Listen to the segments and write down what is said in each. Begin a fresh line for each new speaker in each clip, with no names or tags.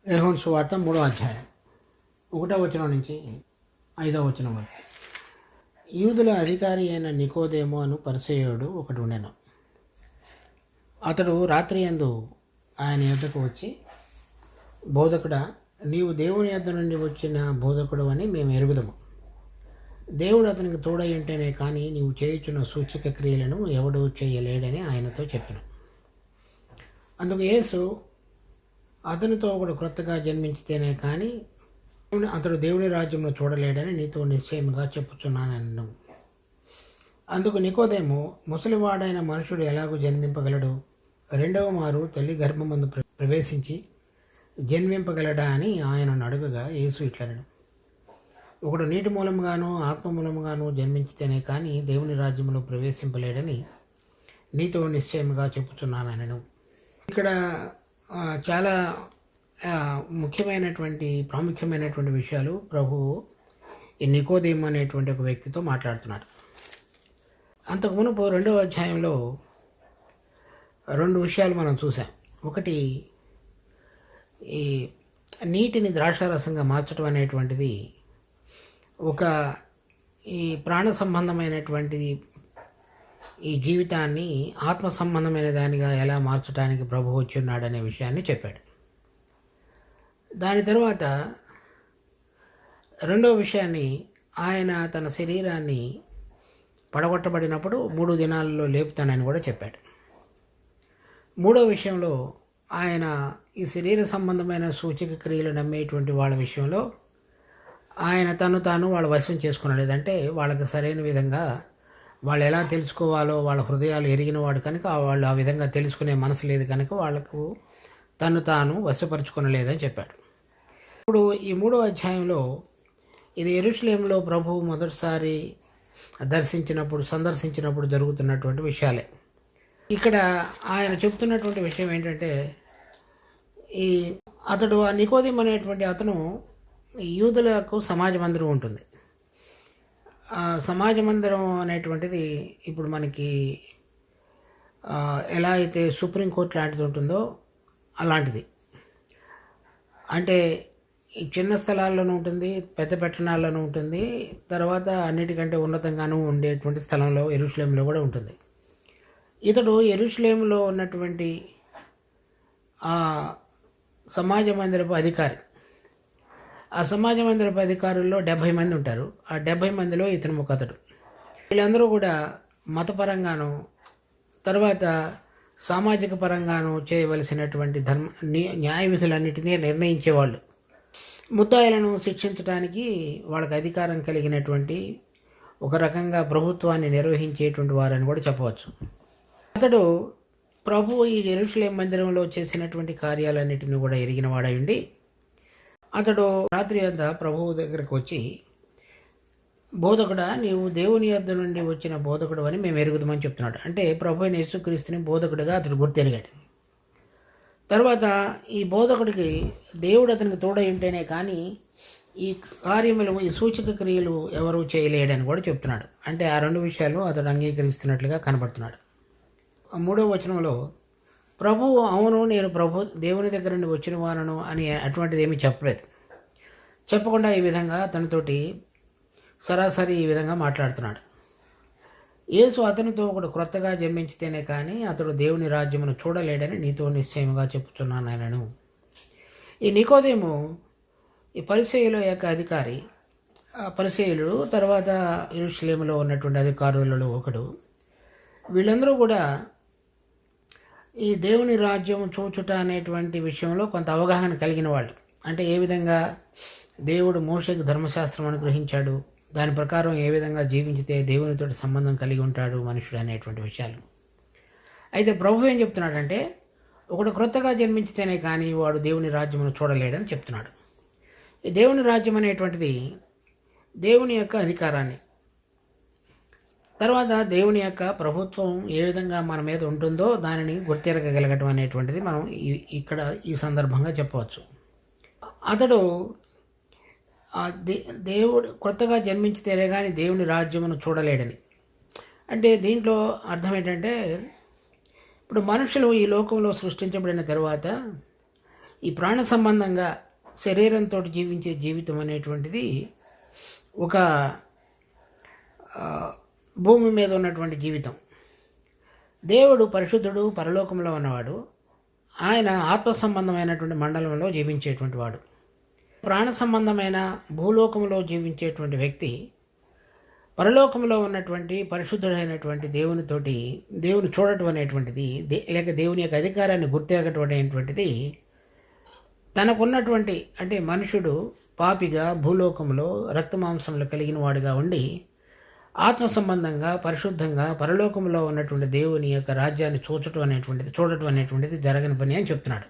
యోహాను సువార్త 3వ అధ్యాయం 1వ వచనం నుంచి 5వ వచనం వరకు. యూదుల అధికారి అయిన నికోదేము అను పరిసయ్యుడు ఒకడు ఉండెను. అతడు రాత్రి యందు ఆయన యొద్దకు వచ్చి, బోధకుడా, నీవు దేవుని యొద్ద నుండి వచ్చిన బోధకుడు అని మేము ఎరుగుదము. దేవుడు అతనికి తోడై ఉంటేనే కానీ నీవు చేయుచున్న సూచక క్రియలను ఎవడూ చేయలేడని ఆయనతో చెప్పిన. అందుకు యేసు, అతనితో ఒకడు క్రొత్తగా జన్మించితేనే కానీ అతడు దేవుని రాజ్యంలో చూడలేడని నీతో నిశ్చయముగా చెప్పుచున్నానన్ను. అందుకు నికోదేము, ముసలివాడైన మనుషుడు ఎలాగూ జన్మింపగలడు? రెండవ మారు తల్లి గర్భమందు ప్రవేశించి జన్మింపగలడా అని ఆయనను అడుగగా యేసు ఇట్లనెను, ఒకడు నీటి మూలముగాను ఆత్మ మూలముగాను జన్మించితేనే కానీ దేవుని రాజ్యంలో ప్రవేశింపలేడని నీతో నిశ్చయముగా చెప్పుచున్నానెను. ఇక్కడ చాలా ప్రాముఖ్యమైనటువంటి విషయాలు ప్రభువు ఈ నికోదేము అనేటువంటి ఒక వ్యక్తితో మాట్లాడుతున్నాడు. అంతకు మునుపు 2వ అధ్యాయంలో 2 విషయాలు మనం చూసాం. ఒకటి, ఈ నీటిని ద్రాక్షారసంగా మార్చడం అనేటువంటిది ఈ ప్రాణ సంబంధమైనటువంటి ఈ జీవితాన్ని ఆత్మ సంబంధమైన దానిగా ఎలా మార్చడానికి ప్రభు వచ్చి ఉన్నాడనే విషయాన్ని చెప్పాడు. దాని తర్వాత 2వ విషయాన్ని, ఆయన తన శరీరాన్ని పడగొట్టబడినప్పుడు 3 దినాలలో లేపుతానని కూడా చెప్పాడు. 3వ విషయంలో, ఆయన ఈ శరీర సంబంధమైన సూచక క్రియలు నమ్మేటువంటి వాళ్ళ విషయంలో ఆయన తాను వాళ్ళ వశం చేసుకున్నాడు. లేదంటే వాళ్ళకి సరైన విధంగా వాళ్ళు ఎలా తెలుసుకోవాలో వాళ్ళ హృదయాలు ఎరిగిన వాడు కనుక వాళ్ళు ఆ విధంగా తెలుసుకునే మనసు లేదు కనుక వాళ్ళకు తాను వశపరుచుకొనలేదని చెప్పాడు. ఇప్పుడు ఈ 3వ అధ్యాయంలో ఇది యెరూషలేములో ప్రభువు మొదటిసారి సందర్శించినప్పుడు జరుగుతున్నటువంటి విషయాలే. ఇక్కడ ఆయన చెప్తున్నటువంటి విషయం ఏంటంటే, అతడు నికోదేము అనేటువంటి అతను యూదులకు సమాజ మందిరం ఉంటుంది. సమాజ మందిరం అనేటువంటిది ఇప్పుడు మనకి ఎలా అయితే సుప్రీంకోర్టు లాంటిది ఉంటుందో అలాంటిది. అంటే ఈ చిన్న స్థలాల్లోనూ ఉంటుంది, పెద్ద పట్టణాల్లోనూ ఉంటుంది, తర్వాత అన్నిటికంటే ఉన్నతంగానూ ఉండేటువంటి స్థలంలో యెరూషలేములో కూడా ఉంటుంది. ఇతడు యెరూషలేములో ఉన్నటువంటి ఆ సమాజ మందిరపు అధికారి. ఆ సమాజ మందిరపు అధికారుల్లో 70 మంది ఉంటారు. ఆ 70 మందిలో ఇతను ఒకతడు. వీళ్ళందరూ కూడా మతపరంగాను తర్వాత సామాజిక పరంగాను చేయవలసినటువంటి న్యాయ విధులన్నిటినీ నిర్ణయించేవాళ్ళు. ముద్దాయిలను శిక్షించడానికి వాళ్ళకి అధికారం కలిగినటువంటి ఒక రకంగా ప్రభుత్వాన్ని నిర్వహించేటువంటి వారని కూడా చెప్పవచ్చు. అతడు ప్రభువు ఈ యెరూషలేము మందిరంలో చేసినటువంటి కార్యాలన్నిటిని కూడా ఎరిగిన వాడై ఉండి, అతడు రాత్రి అంతా ప్రభువు దగ్గరకు వచ్చి, బోధకుడా, నీవు దేవుని యొద్ద నుండి వచ్చిన బోధకుడు అని మేము ఎరుగుదామని చెప్తున్నాడు. అంటే ప్రభు అయిన యేసుక్రీస్తుని బోధకుడిగా అతడు గుర్తెరిగాడు. తర్వాత ఈ బోధకుడికి దేవుడు అతనికి తోడై ఉంటేనే కానీ ఈ కార్యములు, ఈ సూచక క్రియలు ఎవరూ చేయలేడని కూడా చెప్తున్నాడు. అంటే ఆ 2 విషయాలు అతడు అంగీకరిస్తున్నట్లుగా కనబడుతున్నాడు. 3వ వచనంలో, ప్రభువు, అవును నేను దేవుని దగ్గర నుండి వచ్చిన వానను అని అటువంటిది ఏమీ చెప్పలేదు. చెప్పకుండా ఈ విధంగా తనతోటి సరాసరి ఈ విధంగా మాట్లాడుతున్నాడు. యేసు, అతనితో ఒకడు క్రొత్తగా జన్మించితేనే కానీ అతడు దేవుని రాజ్యమును చూడలేడని నీతో నిశ్చయముగా చెప్పుచున్నాను. ఈ నికోదేము ఈ పరిసయ్యుల యొక్క అధికారి. పరిసయ్యులు తర్వాత యెరూషలేములో ఉన్నటువంటి అధికారులలో ఒకడు. వీళ్ళందరూ కూడా ఈ దేవుని రాజ్యం చూచుట అనేటువంటి విషయంలో కొంత అవగాహన కలిగిన వాళ్ళు. అంటే ఏ విధంగా దేవుడు మోషేకు ధర్మశాస్త్రం అనుగ్రహించాడు, దాని ప్రకారం ఏ విధంగా జీవించితే దేవునితో సంబంధం కలిగి ఉంటాడు మనుషుడు అనేటువంటి విషయాలు. అయితే ప్రభు ఏం చెప్తున్నాడంటే, ఒకడు క్రొత్తగా జన్మించితేనే కానీ వాడు దేవుని రాజ్యమును చూడలేడని చెప్తున్నాడు. ఈ దేవుని రాజ్యం అనేటువంటిది దేవుని యొక్క అధికారాన్ని, తర్వాత దేవుని యొక్క ప్రభుత్వం ఏ విధంగా మన మీద ఉంటుందో దానిని గుర్తెరగగలగటం అనేటువంటిది మనం ఇక్కడ ఈ సందర్భంగా చెప్పవచ్చు. అతడు దేవుడు క్రొత్తగా జన్మించితేనే కానీ దేవుని రాజ్యమును చూడలేడని. అంటే దీంట్లో అర్థం ఏంటంటే, ఇప్పుడు మనుషులు ఈ లోకంలో సృష్టించబడిన తర్వాత ఈ ప్రాణ సంబంధంగా శరీరంతో జీవించే జీవితం అనేటువంటిది ఒక భూమి మీద ఉన్నటువంటి జీవితం. దేవుడు పరిశుద్ధుడు, పరలోకంలో ఉన్నవాడు. ఆయన ఆత్మ సంబంధమైనటువంటి మండలంలో జీవించేటువంటి వాడు. ప్రాణ సంబంధమైన భూలోకంలో జీవించేటువంటి వ్యక్తి పరలోకంలో ఉన్నటువంటి పరిశుద్ధుడైనటువంటి దేవుని చూడటం అనేటువంటిది, లేక దేవుని యొక్క అధికారాన్ని గుర్తెరగటం అనేటువంటిది తనకున్నటువంటి, అంటే మనుషుడు పాపిగా భూలోకంలో రక్తమాంసంలో కలిగిన వాడుగా ఉండి ఆత్మ సంబంధంగా పరిశుద్ధంగా పరలోకంలో ఉన్నటువంటి దేవుని యొక్క రాజ్యాన్ని చూడటం అనేటువంటిది జరగని పని అని చెప్తున్నాడు.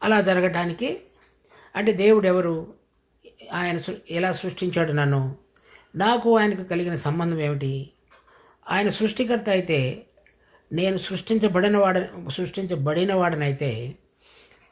అలా జరగటానికి అంటే దేవుడు ఎవరు, ఆయన ఎలా సృష్టించాడు నన్ను, నాకు ఆయనకు కలిగిన సంబంధం ఏమిటి? ఆయన సృష్టికర్త అయితే నేను సృష్టించబడిన వాడనైతే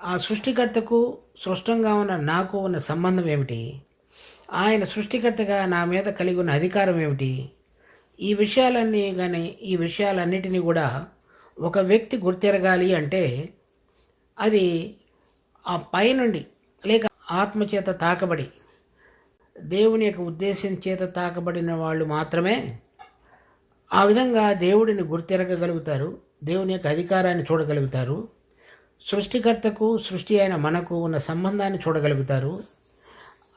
ఆ సృష్టికర్తకు సృష్టంగా ఉన్న నాకు ఉన్న సంబంధం ఏమిటి? ఆయన సృష్టికర్తగా నా మీద కలిగి ఉన్న అధికారం ఏమిటి? ఈ విషయాలన్నిటినీ కూడా ఒక వ్యక్తి గుర్తెరగాలి అంటే అది ఆ పైనుండి లేక ఆత్మచేత తాకబడి దేవుని యొక్క ఉద్దేశం చేత తాకబడిన వాళ్ళు మాత్రమే ఆ విధంగా దేవుడిని గుర్తెరగగలుగుతారు, దేవుని యొక్క అధికారాన్ని చూడగలుగుతారు, సృష్టికర్తకు సృష్టి అయిన మనకు ఉన్న సంబంధాన్ని చూడగలుగుతారు.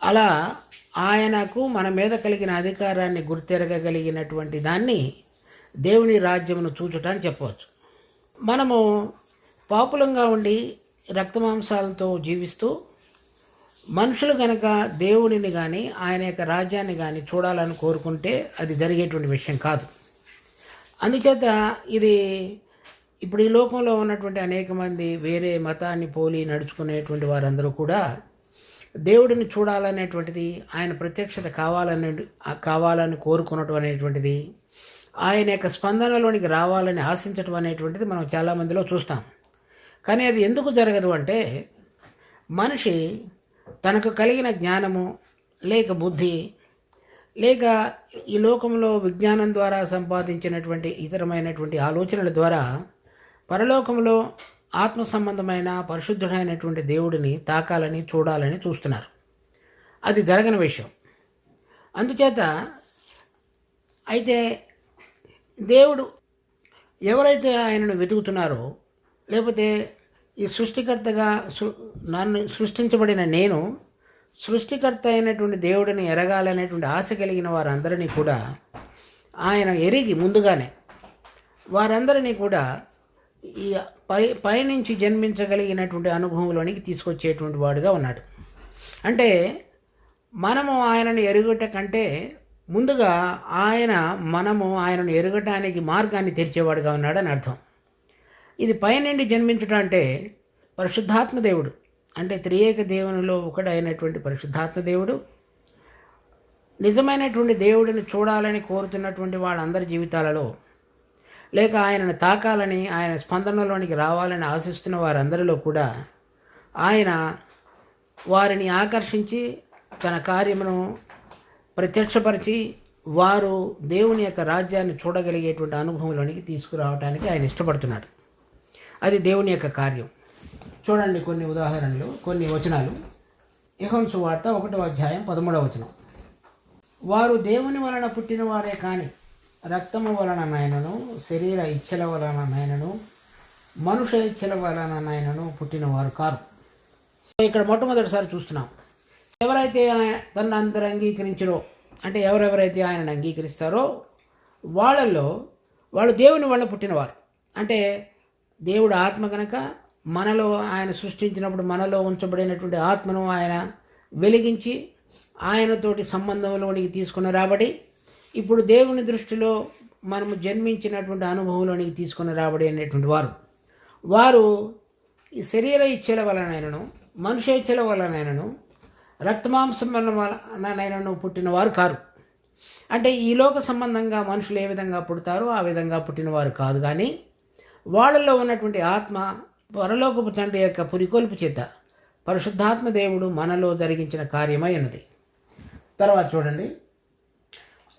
అలా ఆయనకు మన మీద కలిగిన అధికారాన్ని గుర్తెరగగలిగినటువంటి దాన్ని దేవుని రాజ్యమును చూచుటని చెప్పవచ్చు. మనము పాపులంగా ఉండి రక్తమాంసాలతో జీవిస్తూ మనుషులు కనుక దేవునిని కానీ ఆయన యొక్క రాజ్యాన్ని కానీ చూడాలని కోరుకుంటే అది జరిగేటువంటి విషయం కాదు. అందుచేత ఇది ఇప్పుడు ఈ లోకంలో ఉన్నటువంటి అనేక మంది వేరే మతాన్ని పోలి నడుచుకునేటువంటి వారందరూ కూడా దేవుడిని చూడాలనేటువంటిది, ఆయన ప్రత్యక్షత కావాలని కోరుకునటం అనేటువంటిది, ఆయన యొక్క స్పందనలోనికి రావాలని ఆశించటం అనేటువంటిది మనం చాలామందిలో చూస్తాం. కానీ అది ఎందుకు జరగదు అంటే మనిషి తనకు కలిగిన జ్ఞానము లేక బుద్ధి లేక ఈ లోకంలో విజ్ఞానం ద్వారా సంపాదించినటువంటి ఇతరమైనటువంటి ఆలోచనల ద్వారా పరలోకంలో ఆత్మ సంబంధమైన పరిశుద్ధుడైనటువంటి దేవుడిని తాకాలని చూడాలని చూస్తున్నారు. అది జరగని విషయం. అందుచేత అయితే దేవుడు ఎవరైతే ఆయనను వెతుకుతున్నారో, లేకపోతే ఈ సృష్టికర్తగా నన్ను సృష్టించబడిన నేను సృష్టికర్త అయినటువంటి దేవుడిని ఎరగాలనేటువంటి ఆశ కలిగిన వారందరినీ కూడా ఆయన ఎరిగి ముందుగానే వారందరినీ కూడా ఈ పైనుంచి జన్మించగలిగినటువంటి అనుభవంలోనికి తీసుకొచ్చేటువంటి వాడుగా ఉన్నాడు. అంటే మనము ఆయనను ఎరుగుట కంటే ముందుగా ఆయనను ఎరగటానికి మార్గాన్ని తెరిచేవాడుగా ఉన్నాడని అర్థం. ఇది పైనుండి జన్మించడం అంటే పరిశుద్ధాత్మ దేవుడు, అంటే త్రియేక దేవునిలో ఒకడైనటువంటి పరిశుద్ధాత్మ దేవుడు నిజమైనటువంటి దేవుడిని చూడాలని కోరుతున్నటువంటి వాళ్ళందరి జీవితాలలో, లేక ఆయనను తాకాలని ఆయన స్పందనలోనికి రావాలని ఆశిస్తున్న వారందరిలో కూడా ఆయన వారిని ఆకర్షించి తన కార్యమును ప్రత్యక్షపరిచి వారు దేవుని యొక్క రాజ్యాన్ని చూడగలిగేటువంటి అనుభవంలోనికి తీసుకురావడానికి ఆయన ఇష్టపడుతున్నాడు. అది దేవుని యొక్క కార్యం. చూడండి కొన్ని ఉదాహరణలు, కొన్ని వచనాలు. యోహాను సువార్త 1వ అధ్యాయం 13వ వచనం. వారు దేవుని వలన పుట్టిన వారే కాని రక్తము వలననైనను శరీర ఇచ్ఛల వలననైనను మనుష్య ఇచ్ఛల వలననైనను పుట్టినవారు కారు. ఇక్కడ మొట్టమొదటిసారి చూస్తున్నాం, ఎవరైతే తన అందరూ అంగీకరించరో, అంటే ఎవరెవరైతే ఆయనను అంగీకరిస్తారో వాళ్ళు దేవుని వల్ల పుట్టినవారు. అంటే దేవుడు ఆత్మ కనుక మనలో ఆయన సృష్టించినప్పుడు మనలో ఉంచబడినటువంటి ఆత్మను ఆయన వెలిగించి ఆయనతోటి సంబంధంలోనికి తీసుకుని రాబడి ఇప్పుడు దేవుని దృష్టిలో మనము జన్మించినటువంటి అనుభవంలోనికి తీసుకుని రాబడి అనేటువంటి వారు ఈ శరీర ఇచ్ఛల వలనైనను మనుష్య ఇచ్ఛల వలనైనను రక్తమాంసం వలనైనను పుట్టినవారు కారు. అంటే ఈ లోక సంబంధంగా మనుషులు ఏ విధంగా పుడతారో ఆ విధంగా పుట్టినవారు కాదు, కానీ వాళ్ళల్లో ఉన్నటువంటి ఆత్మ పరలోకపు తండ్రి యొక్క పురికొల్పు చేత పరిశుద్ధాత్మ దేవుడు మనలో జరిగించిన కార్యమై ఉన్నది. తర్వాత చూడండి,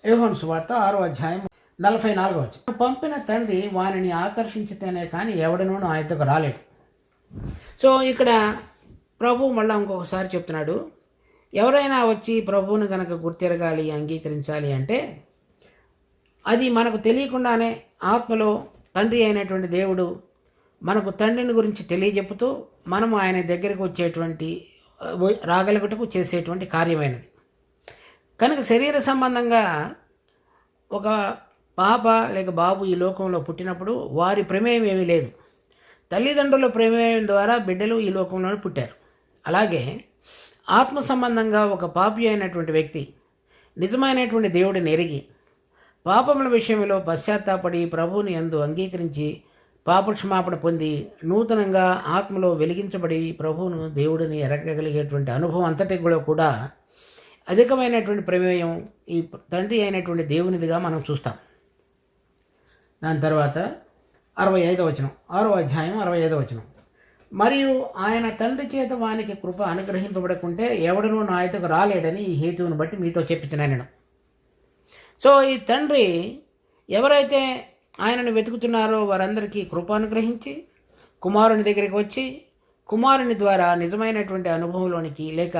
యోహాను సువార్త 6వ అధ్యాయం 44వ వచనం. పంపిన తండ్రి వానిని ఆకర్షించితేనే కానీ ఎవడనూ నా యొద్దకు రాలేడు. సో ఇక్కడ ప్రభు మళ్ళీ ఇంకొకసారి చెప్తున్నాడు, ఎవరైనా వచ్చి ప్రభువుని కనుక గుర్తిరగాలి, అంగీకరించాలి అంటే అది మనకు తెలియకుండానే ఆత్మలో తండ్రి అయినటువంటి దేవుడు మనకు తండ్రిని గురించి తెలియజెప్పుతూ మనము ఆయన దగ్గరికి వచ్చేటువంటి రాగలుగుటకు చేసేటువంటి కార్యమైనది. కనుక శరీర సంబంధంగా ఒక పాప లేక బాబు ఈ లోకంలో పుట్టినప్పుడు వారి ప్రమేయం ఏమీ లేదు. తల్లిదండ్రుల ప్రమేయం ద్వారా బిడ్డలు ఈ లోకంలోనే పుట్టారు. అలాగే ఆత్మ సంబంధంగా ఒక పాపి అయినటువంటి వ్యక్తి నిజమైనటువంటి దేవుడిని ఎరిగి పాపముల విషయంలో పశ్చాత్తాపడి ప్రభువుని యందు అంగీకరించి పాపక్షమాపణ పొంది నూతనంగా ఆత్మలో వెలిగించబడి ప్రభువును దేవుడిని ఎరగగలిగేటువంటి అనుభవం అంతటి కూడా అధికమైనటువంటి ప్రమేయం ఈ తండ్రి అయినటువంటి దేవునిదిగా మనం చూస్తాం. దాని తర్వాత 65వ వచనం, 6వ అధ్యాయం 65వ వచనం, మరియు ఆయన తండ్రి చేత వానికి కృప అనుగ్రహింపబడకుంటే ఎవడనూ నా యొద్దకు రాలేడని ఈ హేతువును బట్టి మీతో చెప్పుచున్నాను. సో ఈ తండ్రి ఎవరైతే ఆయనను వెతుకుతున్నారో వారందరికీ కృప అనుగ్రహించి కుమారుని దగ్గరికి వచ్చి కుమారుని ద్వారా నిజమైనటువంటి అనుభవంలోనికి లేక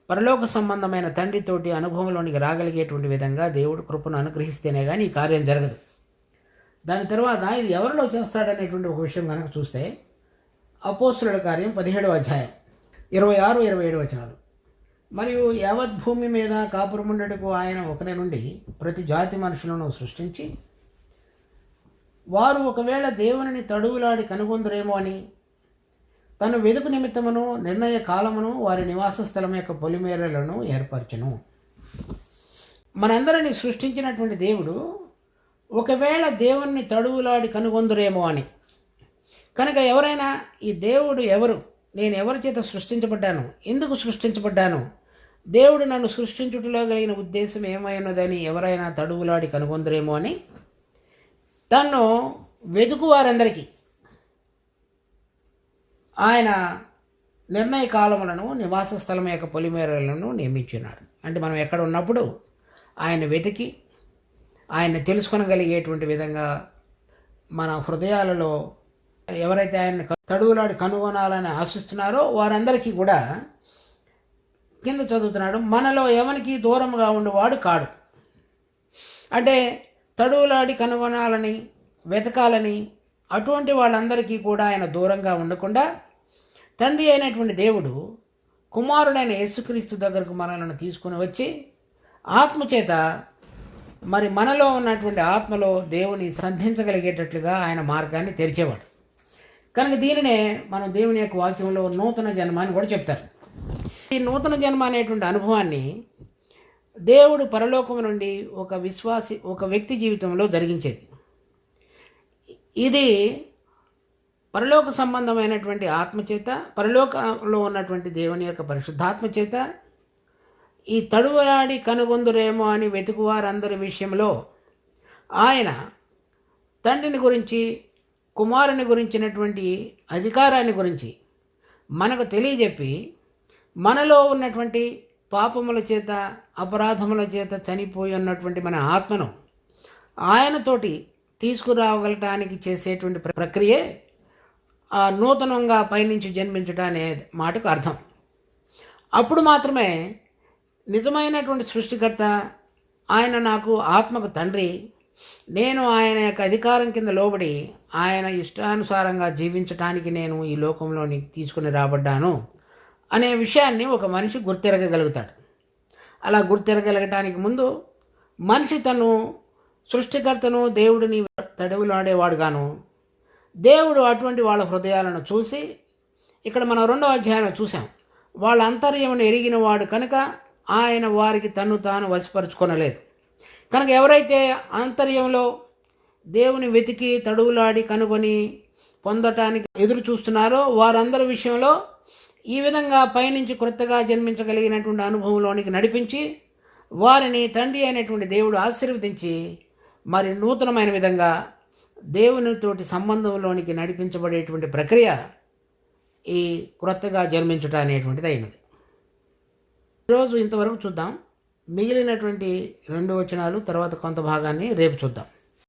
పరలోక సంబంధమైన తండ్రితోటి అనుభవంలోనికి రాగలిగేటువంటి విధంగా దేవుడు కృపను అనుగ్రహిస్తేనే కానీ ఈ కార్యం జరగదు. దాని తర్వాత ఇది ఎవరిలో చేస్తాడనేటువంటి ఒక విషయం కనుక చూస్తే అపోస్తుల కార్యం 17వ అధ్యాయం 26-27 వచనాలు, మరియు యావత్ భూమి మీద కాపురముండటకు ఆయన ఒకరి నుండి ప్రతి జాతి మనుషులను సృష్టించి వారు ఒకవేళ దేవునిని తడువులాడి కనుగొందురేమో అని తను వెదుకు నిమిత్తమును నిర్ణయ కాలమును వారి నివాస స్థలం యొక్క పొలిమేరలను ఏర్పరచును. మనందరినీ సృష్టించినటువంటి దేవుడు ఒకవేళ దేవుణ్ణి తడువులాడి కనుగొందురేమో అని. కనుక ఎవరైనా ఈ దేవుడు ఎవరు, నేను ఎవరి చేత సృష్టించబడ్డాను, ఎందుకు సృష్టించబడ్డాను, దేవుడు నన్ను సృష్టించుటలో కలిగిన ఉద్దేశం ఏమైనదని ఎవరైనా తడువులాడి కనుగొందురేమో అని తను వెతుకు వారందరికీ ఆయన నిర్ణయ కాలములను నివాస స్థలం యొక్క పొలిమేరలను నియమించున్నాడు. అంటే మనం ఎక్కడ ఉన్నప్పుడు ఆయన వెతికి ఆయన్ని తెలుసుకొనగలిగేటువంటి విధంగా మన హృదయాలలో ఎవరైతే ఆయన తడువులాడి కనుగొనాలని ఆశిస్తున్నారో వారందరికీ కూడా కింద చదువుతున్నాడు, మనలో ఎవరికి దూరంగా ఉండేవాడు కాడు. అంటే తడువులాడి కనుగొనాలని వెతకాలని అటువంటి వాళ్ళందరికీ కూడా ఆయన దూరంగా ఉండకుండా తండ్రి అయినటువంటి దేవుడు కుమారుడైన యేసుక్రీస్తు దగ్గరకు మనలను తీసుకుని వచ్చి ఆత్మచేత మరి మనలో ఉన్నటువంటి ఆత్మలో దేవుని సంధించగలిగేటట్లుగా ఆయన మార్గాన్ని తెరిచేవాడు. కనుక దీనినే మనం దేవుని యొక్క వాక్యంలో నూతన జన్మ అని కూడా చెప్తారు. ఈ నూతన జన్మ అనేటువంటి అనుభవాన్ని దేవుడు పరలోకం నుండి ఒక వ్యక్తి జీవితంలో జరిగించేది. ఇది పరలోక సంబంధమైనటువంటి ఆత్మచేత, పరలోకంలో ఉన్నటువంటి దేవుని యొక్క పరిశుద్ధాత్మచేత ఈ తడువలాడి కనుగొందురేమో అని వెతుకువారందరి విషయంలో ఆయన తండ్రిని గురించి కుమారుని గురించినటువంటి అధికారాన్ని గురించి మనకు తెలియజెప్పి మనలో ఉన్నటువంటి పాపముల చేత అపరాధముల చేత చనిపోయి ఉన్నటువంటి మన ఆత్మను ఆయనతోటి తీసుకురాగలటానికి చేసేటువంటి ప్రక్రియే ఆ నూతనంగా పైనుంచి జన్మించడం అనే మాటకు అర్థం. అప్పుడు మాత్రమే నిజమైనటువంటి సృష్టికర్త ఆయన నాకు ఆత్మకు తండ్రి, నేను ఆయన యొక్క అధికారం కింద లోబడి ఆయన ఇష్టానుసారంగా జీవించటానికి నేను ఈ లోకంలోని తీసుకుని రాబడ్డాను అనే విషయాన్ని ఒక మనిషి గుర్తెరగగలుగుతాడు. అలా గుర్తెరగలగటానికి ముందు మనిషి తను సృష్టికర్తను దేవుడిని తడవులాడేవాడుగాను, దేవుడు అటువంటి వాళ్ళ హృదయాలను చూసి ఇక్కడ మనం 2వ అధ్యాయంలో చూసాం, వాళ్ళ అంతర్యమును ఎరిగిన వాడు కనుక ఆయన వారికి తను తాను వశపరుచుకొనలేదు. కనుక ఎవరైతే అంతర్యంలో దేవుని వెతికి తడువులాడి కనుగొని పొందటానికి ఎదురు చూస్తున్నారో వారందరి విషయంలో ఈ విధంగా పైనుంచి క్రొత్తగా జన్మించగలిగినటువంటి అనుభవంలోనికి నడిపించి వారిని తండ్రి అయినటువంటి దేవుడు ఆశీర్వదించి మరి నూతనమైన విధంగా దేవునితోటి సంబంధంలోనికి నడిపించబడేటువంటి ప్రక్రియ ఈ క్రొత్తగా జన్మించుట అనేటువంటిది అయినది. ఈరోజు ఇంతవరకు చూద్దాం. మిగిలినటువంటి 2 వచనాలు తర్వాత కొంత భాగాన్ని రేపు చూద్దాం.